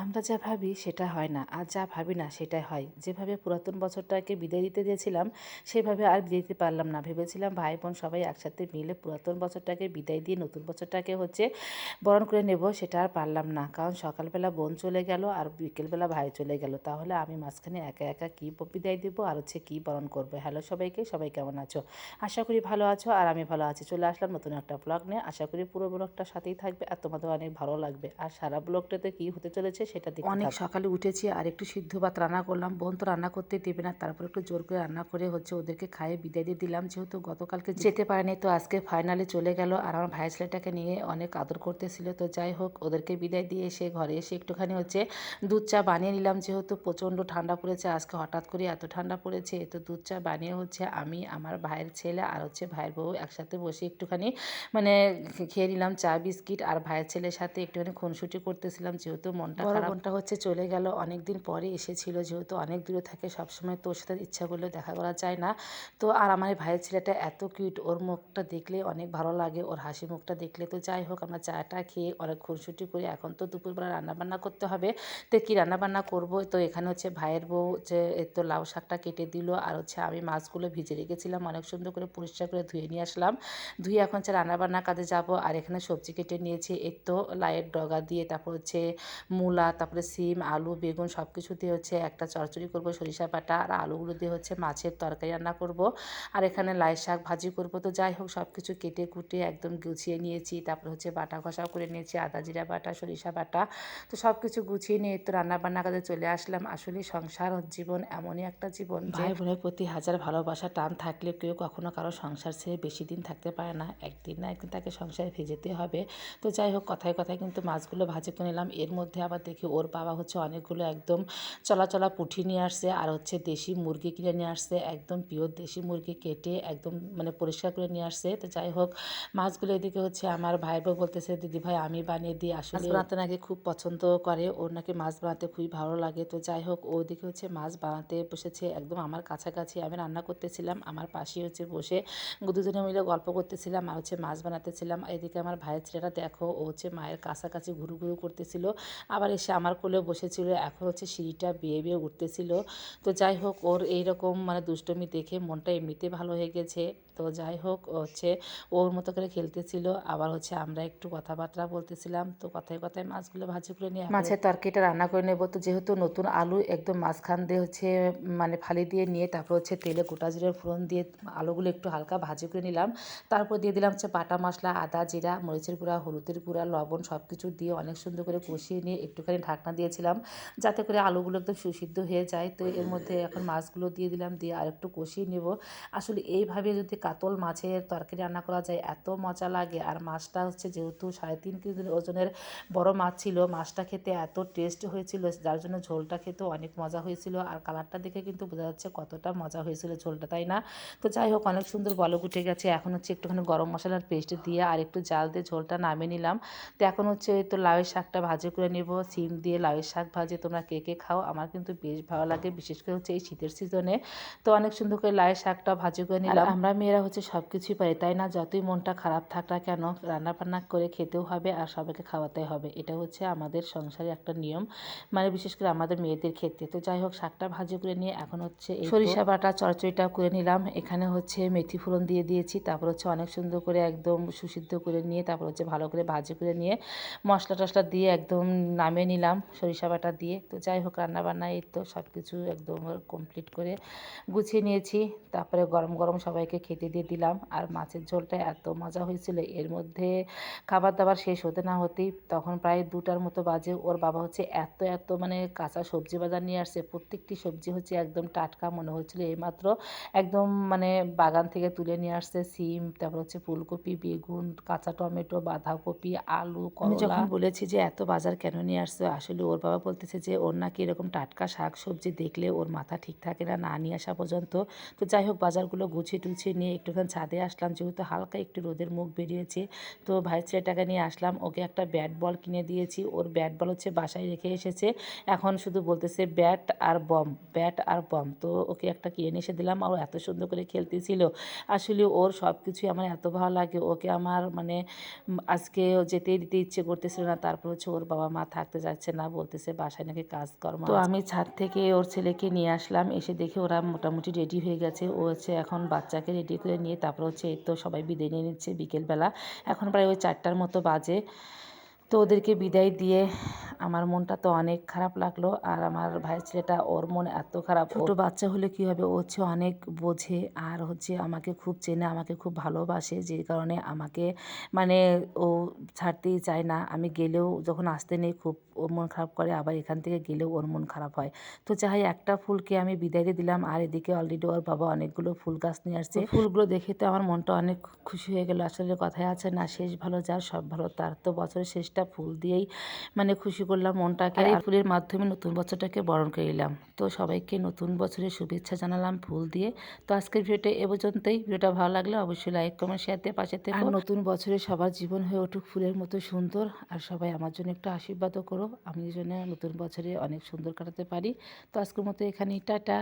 আমরা যা ভাবি সেটা হয় না, আর যা ভাবি না সেটাই হয়। যেভাবে পুরাতন বছরটাকে বিদায় দিতে দিয়েছিলাম, সেভাবে আর বিদায় দিতে পারলাম না। ভেবেছিলাম ভাই বোন সবাই একসাথে মিলে পুরাতন বছরটাকে বিদায় দিয়ে নতুন বছরটাকে বরণ করে নেব, সেটা আর পারলাম না। কারণ সকালবেলা বোন চলে গেল আর বিকেলবেলা ভাই চলে গেল। তাহলে আমি মাঝখানে একা একা কী বিদায় দিব আর কী বরণ করব। হ্যালো সবাইকে, সবাই কেমন আছো? আশা করি ভালো আছো আর আমি ভালো আছি। চলে আসলাম নতুন একটা ব্লগ নিয়ে। আশা করি পুরো ব্লগটা সাথেই থাকবে আর তোমাদের অনেক ভালো লাগবে। আর সারা ব্লগটাতে কী হতে চলেছে সেটা দেখতে অনেক সকালে উঠেছি আর একটু সিদ্ধ ভাত রান্না করলাম। বোন তো রান্না করতে দেবে না, তারপর একটু জোর করে রান্না করে ওদেরকে খাইয়ে বিদায় দিয়ে দিলাম। যেহেতু গতকালকে যেতে পারেনি, তো আজকে ফাইনালি চলে গেল। আর আমার ভাই ছেলেটাকে নিয়ে অনেক আদর করতেছিল। তো যাই হোক, ওদেরকে বিদায় দিয়ে এসে ঘরে এসে একটুখানি দুধ চা বানিয়ে নিলাম। যেহেতু প্রচণ্ড ঠান্ডা পড়েছে, আজকে হঠাৎ করে এত ঠান্ডা পড়েছে, তো দুধ চা বানিয়ে আমি আমার ভাইয়ের ছেলে আর ভাইয়ের বউ একসাথে বসে একটুখানি মানে খেয়ে নিলাম চা বিস্কিট। আর ভাইয়ের ছেলের সাথে একটুখানি খুনসুটি করতেছিলাম, যেহেতু মনটা খারাপ। বোনটা চলে গেল, অনেক দিন পরে এসেছিল, যেহেতু অনেক দূরে থাকে, সবসময় তোর সাথে ইচ্ছা করলেও দেখা করা যায় না। তো আর আমার এই ভাইয়ের ছেলেটা এত কিউট, ওর মুখটা দেখলে অনেক ভালো লাগে, ওর হাসি মুখটা দেখলে। তো যাই হোক, আমরা চাটা খেয়ে অনেক খুনসুটি করি। এখন তো দুপুরবেলা রান্নাবান্না করতে হবে। তো কী রান্নাবান্না করব, তো এখানে ভাইয়ের বউ তো লাউ শাকটা কেটে দিল। আর আমি মাছগুলো ভিজে রেখেছিলাম, অনেক সুন্দর করে পরিষ্কার করে ধুয়ে নিয়ে আসলাম। ধুয়ে এখন রান্নাবান্না কাজে যাব। আর এখানে সবজি কেটে নিয়েছি, এই তো লাইয়ের ডগা দিয়ে, তারপর মূলা, তারপরে সিম, আলু, বেগুন সব কিছু দিয়ে একটা চচ্চড়ি করব, সরিষা বাটা আর আলুগুলো দিয়ে মাছের তরকারি রান্না করব। আর এখানে লাই শাক ভাজি করব। তো যাই হোক, সব কিছু কেটে কুটে একদম গুছিয়ে নিয়েছি। তারপর বাটা কষাও করে নিয়েছি, আদা জিরা বাটা, সরিষা বাটা। তো সব কিছু গুছিয়ে নিয়ে তো রান্নাবান্না কাজে চলে আসলাম। আসলে সংসার জীবন এমনই একটা জীবন, ভাই বোনের প্রতি হাজার ভালোবাসা টান থাকলে কেউ কখনো কারো সংসার ছেড়ে বেশি দিন থাকতে পারে না। একদিন না একদিন তাকে সংসারে ভেজেতে হবে। তো যাই হোক, কথায় কথায় কিন্তু মাছগুলো ভাজি করে নিলাম। এর মধ্যে আবার দেখি ওর বাবা অনেকগুলো একদম চলা চলা পুঁটি নিয়ে আসছে আর দেশি মুরগি কিনে নিয়ে আসছে, একদম পিওর দেশি মুরগি কেটে একদম পরিষ্কার করে নিয়ে আসছে। তো যাই হোক, মাছগুলো এদিকে আমার ভাই বউ বলতেছে, দিদি ভাই আমি বানিয়ে দিই। আসলে বানাতে নাকি খুব পছন্দ করে, ওর নাকি মাছ বানাতে খুবই ভালো লাগে। তো যাই হোক, ওদিকে মাছ বানাতে বসেছে একদম আমার কাছাকাছি। আমি রান্না করতেছিলাম, আমার পাশে বসে দুজনে মিলে গল্প করতেছিলাম আর মাছ বানাতেছিলাম। এদিকে আমার ভাইয়ের ছেলেটা দেখো, ও মায়ের কাছাকাছি ঘুরু ঘুরু করতেছিল, আবার এসে আমার কোলে বসেছিল। এখন সিঁড়িটা বেয়ে বেয়ে উঠতেছিল। তো যাই হোক, ওর এইরকম দুষ্টমি দেখে মনটা এমনিতে ভালো হয়ে গেছে। তো যাই হোক, ওর মতো করে খেলতেছিল, আবার আমরা একটু কথাবার্তা বলতেছিলাম। তো কথায় কথায় মাছগুলো ভাজি করে নিয়ে মাছের তরকারিটা রান্না করে নেব। তো যেহেতু নতুন আলু একদম মাঝখান দিয়ে ফালি দিয়ে নিয়ে, তারপর তেলে গোটা জিরার ফোড়ন দিয়ে আলুগুলো একটু হালকা ভাজি করে নিলাম। তারপর দিয়ে দিলাম বাটা মশলা, আদা জিরা, মরিচের গুঁড়া, হলুদের গুঁড়া, লবণ সব কিছু দিয়ে অনেক সুন্দর করে কষিয়ে নিয়ে একটুখানি ঢাকনা দিয়েছিলাম, যাতে করে আলুগুলো একদম সুসিদ্ধ হয়ে যায়। তো এর মধ্যে এখন মাছগুলো দিয়ে দিলাম, দিয়ে আর একটু কষিয়ে নেব। আসলে এইভাবে যদি কাতল মাছের তরকারি রান্না করা যায় এত মজা লাগে। আর মাছটা যেহেতু 3.5 কেজি ওজনের বড় মাছ ছিল, মাছটা খেতে এত টেস্ট হয়েছিল, যার জন্য ঝোলটা খেতেও অনেক মজা হয়েছিল। আর কালারটা দেখে কিন্তু বোঝা যাচ্ছে কতটা মজা হয়েছিল ঝোলটা, তাই না? তো যাই হোক, অনেক সুন্দর বলক উঠে গেছে। এখন একটুখানি গরম মশলার পেস্ট দিয়ে আর একটু জাল দিয়ে ঝোলটা নামিয়ে নিলাম। তো এখন তো লাউয়ের শাকটা ভাজি করে নেব। সিম দিয়ে লাউয়ের শাক ভাজি তোমরা কে কে খাও? আমার কিন্তু বেশ ভালো লাগে, বিশেষ করে এই শীতের সিজনে। তো অনেক সুন্দর করে লাউয়ের শাকটা ভাজি করে নিলাম। আমরা মেয়েরা সব কিছুই পারি, তাই না? যতই মনটা খারাপ থাক না কেন, রান্না বান্না করে খেতেও হবে আর সবাইকে খাওয়াতে হবে। এটা আমাদের সংসারে একটা নিয়ম, বিশেষ করে আমাদের মেয়েদের ক্ষেত্রে। তো যাই হোক, শাকটা ভাজি করে নিয়ে এখন এই সরিষা বাটা চচ্চড়িটা করে নিলাম। এখানে মেথি ফোড়ন দিয়ে দিয়েছি, তারপর অনেক সুন্দর করে একদম সুসিদ্ধ করে নিয়ে, তারপর ভালো করে ভাজি করে নিয়ে মশলা টশলা দিয়ে একদম নামিয়ে নিলাম সরিষা বাটা দিয়ে। তো যাই হোক, রান্নাবান্না এই তো সব কিছু একদম কমপ্লিট করে গুছিয়ে নিয়েছি। তারপরে গরম গরম সবাইকে খেতে দিয়ে দিলাম। আর মাছের ঝোলটা এত মজা হয়েছিল, এর মধ্যে খাবার দাবার শেষ হতে না হতেই তখন প্রায় 2টার মতো বাজে। ওর বাবা এত এত কাঁচা সবজি বাজার নিয়ে আসছে, প্রত্যেকটি সবজি একদম টাটকা মনে হচ্ছিল, এইমাত্র একদম বাগান থেকে তুলে নিয়ে আসছে। সিম, তারপর ফুলকপি, বেগুন, কাঁচা টমেটো, বাঁধাকপি, আলু, করলা। আমি যখন বলেছি যে এত বাজার কেন নিয়ে আসছে, আসলে ওর বাবা বলতেছে যে ওর নাকি এরকম টাটকা শাক সবজি দেখলে ওর মাথা ঠিক থাকে না, না নিয়ে আসা পর্যন্ত। তো যাই হোক, বাজারগুলো গুছিয়ে টুছিয়ে নিয়ে একটুখানি ছাদে আসলাম, যেহেতু হালকা একটু রোদের মুখ বেরিয়েছে। তো ভাইয়ের ছেলেটাকে নিয়ে আসলাম, ওকে একটা ব্যাট বল কিনে দিয়েছি। ওর ব্যাট বল হচ্ছে বাসায় রেখে এসেছে, এখন শুধু বলতেছে ব্যাট আর বম, ব্যাট আর বম। তো ওকে একটা কিনে নিয়ে এসে দিলাম, আর ও এত সুন্দর করে খেলতেছিল। আসলে ওর সব কিছুই আমার এত ভালো লাগে, ওকে আমার মানে আজকে যেতেই দিতে ইচ্ছে করতেছিল না। তারপর হচ্ছে ওর বাবা মা থাকতে যাচ্ছে না, বলতেছে বাসায় নাকি কাজকর্ম আছে। তো আমি ছাদ থেকে ওর ছেলেকে নিয়ে আসলাম, এসে দেখে ওরা মোটামুটি রেডি হয়ে গেছে। ও হচ্ছে এখন বাচ্চাকে রেডি করে নিয়ে তারপর হচ্ছে এই তো সবাই বিদায় নিয়ে নিচ্ছে বিকেলবেলা। এখন প্রায় ওই 4টার মতো বাজে। তো ওদেরকে বিদায় দিয়ে আমার মনটা তো অনেক খারাপ লাগলো। আর আমার ভাইয়ের ছেলেটা, ওর মন এত খারাপ। ছোট বাচ্চা হলে কী হবে, ও হচ্ছে অনেক বোঝে আর হচ্ছে আমাকে খুব চেনে, আমাকে খুব ভালোবাসে, যে কারণে আমাকে মানে ও ছাড়তেই চায় না। আমি গেলেও যখন আসতে নেই খুব ওর মন খারাপ করে, আবার এখান থেকে গেলেও ওর মন খারাপ হয়। তো যাই একটা ফুলকে আমি বিদায় দিয়ে দিলাম, আর এদিকে অলরেডি ওর বাবা অনেকগুলো ফুল গাছ নিয়ে আসছে। ফুলগুলো দেখে তো আমার মনটা অনেক খুশি হয়ে গেল। আসলে কথায় আছে না, শেষ ভালো যার সব ভালো তার। তো বছরের শেষটা ফুল দিয়েই মানে খুশি করলাম মনটাকে, আর এই ফুলের মাধ্যমে নতুন বছরটাকে বরণ করে নিলাম। তো সবাইকে নতুন বছরের শুভেচ্ছা জানালাম ফুল দিয়ে। তো আজকের ভিডিওটা এ পর্যন্তই। ভিডিওটা ভালো লাগলে অবশ্যই লাইক কমেন্ট শেয়ার দিয়ে পাশে থেকো। আর নতুন বছরে সবার জীবন হয়ে উঠুক ফুলের মতো সুন্দর। আর সবাই আমার জন্য একটু আশীর্বাদও করো, আমি যেন নতুন বছরে অনেক সুন্দর কাটাতে পারি। তো আজকের মতো এখানেই টাটা।